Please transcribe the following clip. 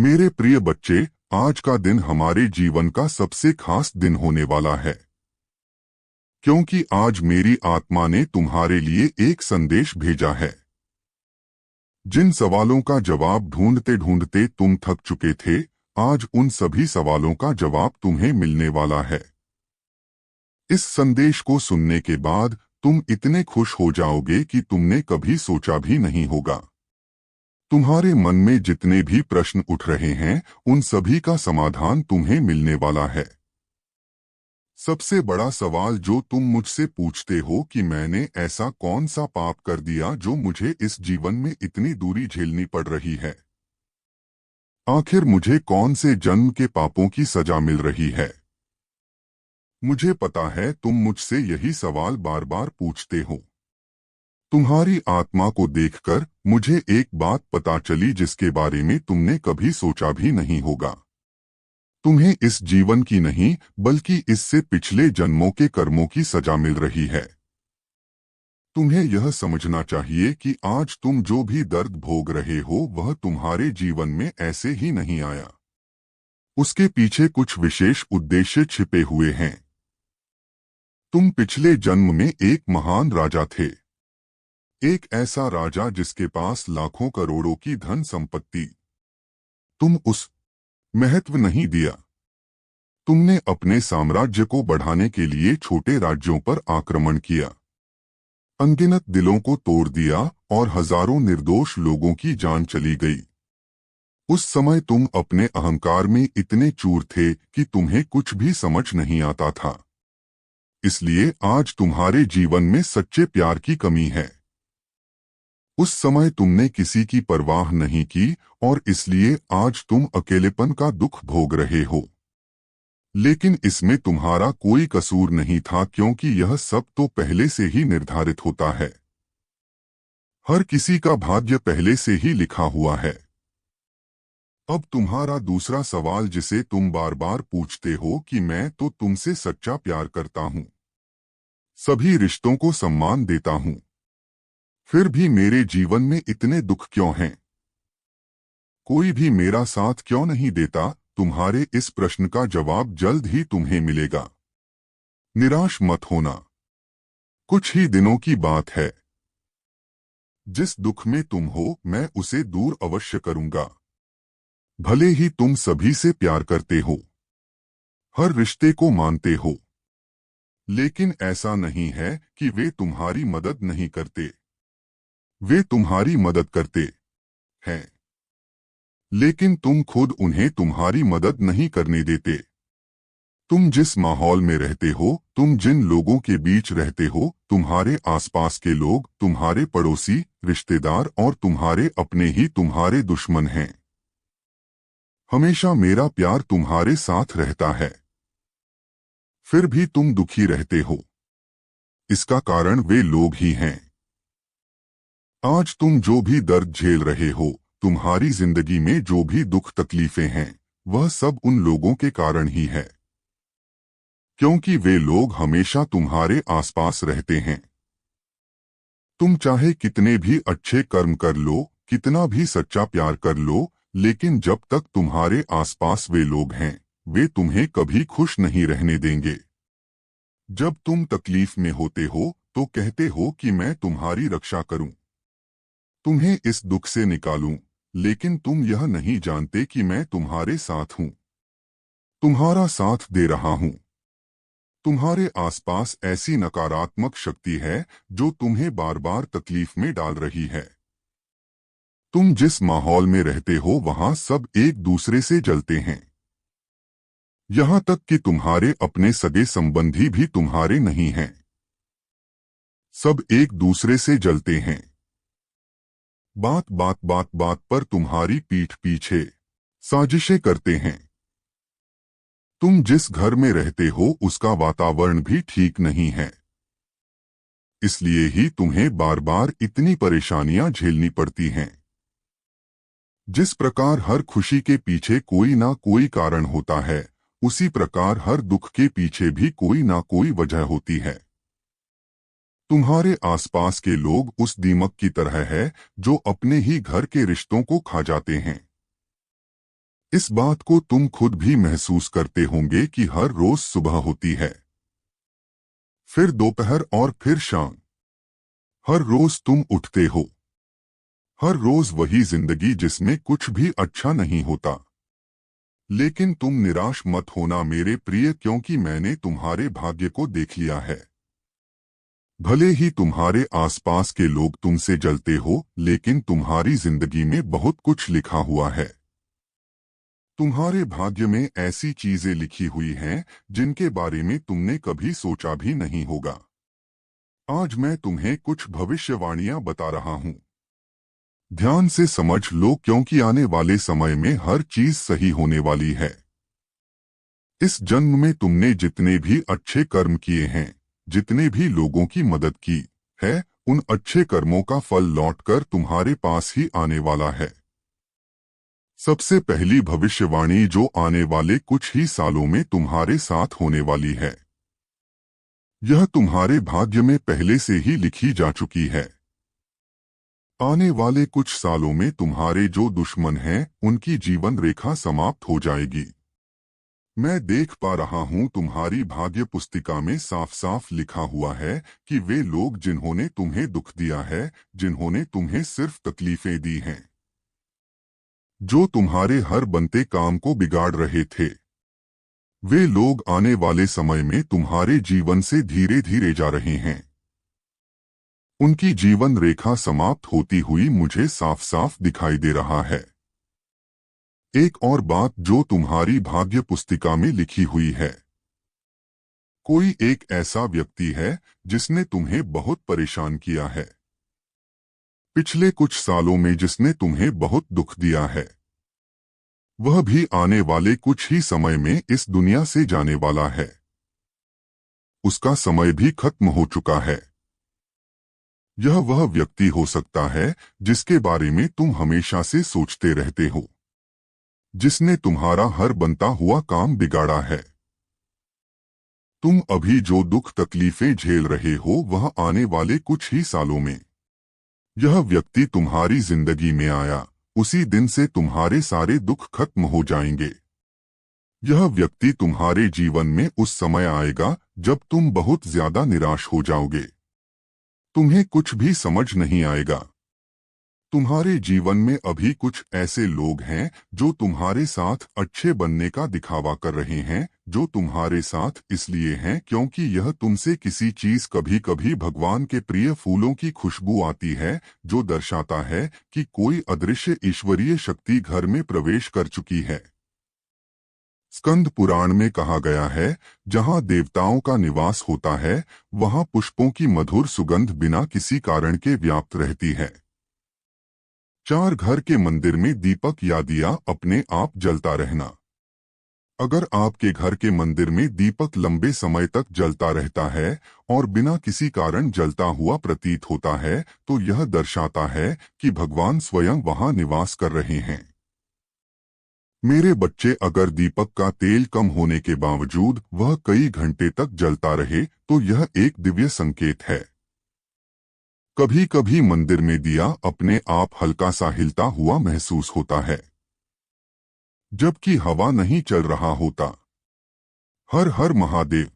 मेरे प्रिय बच्चे, आज का दिन हमारे जीवन का सबसे खास दिन होने वाला है, क्योंकि आज मेरी आत्मा ने तुम्हारे लिए एक संदेश भेजा है। जिन सवालों का जवाब ढूंढते ढूंढते तुम थक चुके थे, आज उन सभी सवालों का जवाब तुम्हें मिलने वाला है। इस संदेश को सुनने के बाद तुम इतने खुश हो जाओगे कि तुमने कभी सोचा भी नहीं होगा। तुम्हारे मन में जितने भी प्रश्न उठ रहे हैं, उन सभी का समाधान तुम्हें मिलने वाला है। सबसे बड़ा सवाल जो तुम मुझसे पूछते हो कि मैंने ऐसा कौन सा पाप कर दिया जो मुझे इस जीवन में इतनी दूरी झेलनी पड़ रही है। आखिर मुझे कौन से जन्म के पापों की सजा मिल रही है। मुझे पता है तुम मुझसे यही सवाल बार बार पूछते हो। तुम्हारी आत्मा को देखकर मुझे एक बात पता चली जिसके बारे में तुमने कभी सोचा भी नहीं होगा। तुम्हें इस जीवन की नहीं बल्कि इससे पिछले जन्मों के कर्मों की सजा मिल रही है। तुम्हें यह समझना चाहिए कि आज तुम जो भी दर्द भोग रहे हो वह तुम्हारे जीवन में ऐसे ही नहीं आया। उसके पीछे कुछ विशेष उद्देश्य छिपे हुए हैं। तुम पिछले जन्म में एक महान राजा थे। एक ऐसा राजा जिसके पास लाखों करोड़ों की धन संपत्ति। तुम उस महत्व नहीं दिया। तुमने अपने साम्राज्य को बढ़ाने के लिए छोटे राज्यों पर आक्रमण किया, अनगिनत दिलों को तोड़ दिया और हजारों निर्दोष लोगों की जान चली गई। उस समय तुम अपने अहंकार में इतने चूर थे कि तुम्हें कुछ भी समझ नहीं आता था। इसलिए आज तुम्हारे जीवन में सच्चे प्यार की कमी है। उस समय तुमने किसी की परवाह नहीं की और इसलिए आज तुम अकेलेपन का दुख भोग रहे हो। लेकिन इसमें तुम्हारा कोई कसूर नहीं था, क्योंकि यह सब तो पहले से ही निर्धारित होता है। हर किसी का भाग्य पहले से ही लिखा हुआ है। अब तुम्हारा दूसरा सवाल जिसे तुम बार बार पूछते हो कि मैं तो तुमसे सच्चा प्यार करता हूँ, सभी रिश्तों को सम्मान देता हूँ, फिर भी मेरे जीवन में इतने दुख क्यों हैं? कोई भी मेरा साथ क्यों नहीं देता? तुम्हारे इस प्रश्न का जवाब जल्द ही तुम्हें मिलेगा। निराश मत होना, कुछ ही दिनों की बात है। जिस दुख में तुम हो मैं उसे दूर अवश्य करूंगा। भले ही तुम सभी से प्यार करते हो, हर रिश्ते को मानते हो, लेकिन ऐसा नहीं है कि वे तुम्हारी मदद नहीं करते। वे तुम्हारी मदद करते हैं, लेकिन तुम खुद उन्हें तुम्हारी मदद नहीं करने देते। तुम जिस माहौल में रहते हो, तुम जिन लोगों के बीच रहते हो, तुम्हारे आसपास के लोग, तुम्हारे पड़ोसी, रिश्तेदार और तुम्हारे अपने ही तुम्हारे दुश्मन हैं। हमेशा मेरा प्यार तुम्हारे साथ रहता है, फिर भी तुम दुखी रहते हो। इसका कारण वे लोग ही हैं। आज तुम जो भी दर्द झेल रहे हो, तुम्हारी जिंदगी में जो भी दुख तकलीफें हैं, वह सब उन लोगों के कारण ही है, क्योंकि वे लोग हमेशा तुम्हारे आसपास रहते हैं। तुम चाहे कितने भी अच्छे कर्म कर लो, कितना भी सच्चा प्यार कर लो, लेकिन जब तक तुम्हारे आसपास वे लोग हैं, वे तुम्हें कभी खुश नहीं रहने देंगे। जब तुम तकलीफ में होते हो तो कहते हो कि मैं तुम्हारी रक्षा करूं, तुम्हें इस दुख से निकालूं, लेकिन तुम यह नहीं जानते कि मैं तुम्हारे साथ हूं, तुम्हारा साथ दे रहा हूं। तुम्हारे आसपास ऐसी नकारात्मक शक्ति है जो तुम्हें बार बार तकलीफ में डाल रही है। तुम जिस माहौल में रहते हो वहां सब एक दूसरे से जलते हैं। यहां तक कि तुम्हारे अपने सगे संबंधी भी तुम्हारे नहीं हैं। सब एक दूसरे से जलते हैं। बात पर तुम्हारी पीठ पीछे साजिशें करते हैं। तुम जिस घर में रहते हो उसका वातावरण भी ठीक नहीं है। इसलिए ही तुम्हें बार बार इतनी परेशानियां झेलनी पड़ती हैं। जिस प्रकार हर खुशी के पीछे कोई ना कोई कारण होता है, उसी प्रकार हर दुख के पीछे भी कोई ना कोई वजह होती है। तुम्हारे आसपास के लोग उस दीमक की तरह है जो अपने ही घर के रिश्तों को खा जाते हैं। इस बात को तुम खुद भी महसूस करते होंगे कि हर रोज सुबह होती है, फिर दोपहर और फिर शाम। हर रोज तुम उठते हो, हर रोज वही जिंदगी जिसमें कुछ भी अच्छा नहीं होता। लेकिन तुम निराश मत होना मेरे प्रिय, क्योंकि मैंने तुम्हारे भाग्य को देख लिया है। भले ही तुम्हारे आसपास के लोग तुमसे जलते हो, लेकिन तुम्हारी जिंदगी में बहुत कुछ लिखा हुआ है। तुम्हारे भाग्य में ऐसी चीजें लिखी हुई हैं जिनके बारे में तुमने कभी सोचा भी नहीं होगा। आज मैं तुम्हें कुछ भविष्यवाणियां बता रहा हूं। ध्यान से समझ लो, क्योंकि आने वाले समय में हर चीज सही होने वाली है। इस जन्म में तुमने जितने भी अच्छे कर्म किए हैं, जितने भी लोगों की मदद की है, उन अच्छे कर्मों का फल लौटकर तुम्हारे पास ही आने वाला है। सबसे पहली भविष्यवाणी जो आने वाले कुछ ही सालों में तुम्हारे साथ होने वाली है, यह तुम्हारे भाग्य में पहले से ही लिखी जा चुकी है। आने वाले कुछ सालों में तुम्हारे जो दुश्मन हैं, उनकी जीवन रेखा समाप्त हो जाएगी। मैं देख पा रहा हूं तुम्हारी भाग्य पुस्तिका में साफ साफ लिखा हुआ है कि वे लोग जिन्होंने तुम्हें दुख दिया है, जिन्होंने तुम्हें सिर्फ तकलीफें दी हैं, जो तुम्हारे हर बनते काम को बिगाड़ रहे थे, वे लोग आने वाले समय में तुम्हारे जीवन से धीरे धीरे जा रहे हैं। उनकी जीवन रेखा समाप्त होती हुई मुझे साफ साफ दिखाई दे रहा है। एक और बात जो तुम्हारी भाग्य पुस्तिका में लिखी हुई है, कोई एक ऐसा व्यक्ति है जिसने तुम्हें बहुत परेशान किया है। पिछले कुछ सालों में जिसने तुम्हें बहुत दुख दिया है, वह भी आने वाले कुछ ही समय में इस दुनिया से जाने वाला है। उसका समय भी खत्म हो चुका है। यह वह व्यक्ति हो सकता है जिसके बारे में तुम हमेशा से सोचते रहते हो, जिसने तुम्हारा हर बनता हुआ काम बिगाड़ा है। तुम अभी जो दुख तकलीफें झेल रहे हो, वह आने वाले कुछ ही सालों में यह व्यक्ति तुम्हारी जिंदगी में आया, उसी दिन से तुम्हारे सारे दुख खत्म हो जाएंगे। यह व्यक्ति तुम्हारे जीवन में उस समय आएगा जब तुम बहुत ज्यादा निराश हो जाओगे। तुम्हें कुछ भी समझ नहीं आएगा। तुम्हारे जीवन में अभी कुछ ऐसे लोग हैं जो तुम्हारे साथ अच्छे बनने का दिखावा कर रहे हैं, जो तुम्हारे साथ इसलिए हैं क्योंकि यह तुमसे किसी चीज, कभी कभी भगवान के प्रिय फूलों की खुशबू आती है, जो दर्शाता है कि कोई अदृश्य ईश्वरीय शक्ति घर में प्रवेश कर चुकी है। स्कंद पुराण में कहा गया है, जहां देवताओं का निवास होता है, वहां पुष्पों की मधुर सुगंध बिना किसी कारण के व्याप्त रहती है। चार घर के मंदिर में दीपक या दिया अपने आप जलता रहना। अगर आपके घर के मंदिर में दीपक लंबे समय तक जलता रहता है और बिना किसी कारण जलता हुआ प्रतीत होता है, तो यह दर्शाता है कि भगवान स्वयं वहां निवास कर रहे हैं। मेरे बच्चे, अगर दीपक का तेल कम होने के बावजूद वह कई घंटे तक जलता रहे, तो यह एक दिव्य संकेत है। कभी कभी मंदिर में दिया अपने आप हल्का सा हिलता हुआ महसूस होता है, जबकि हवा नहीं चल रहा होता। हर हर महादेव।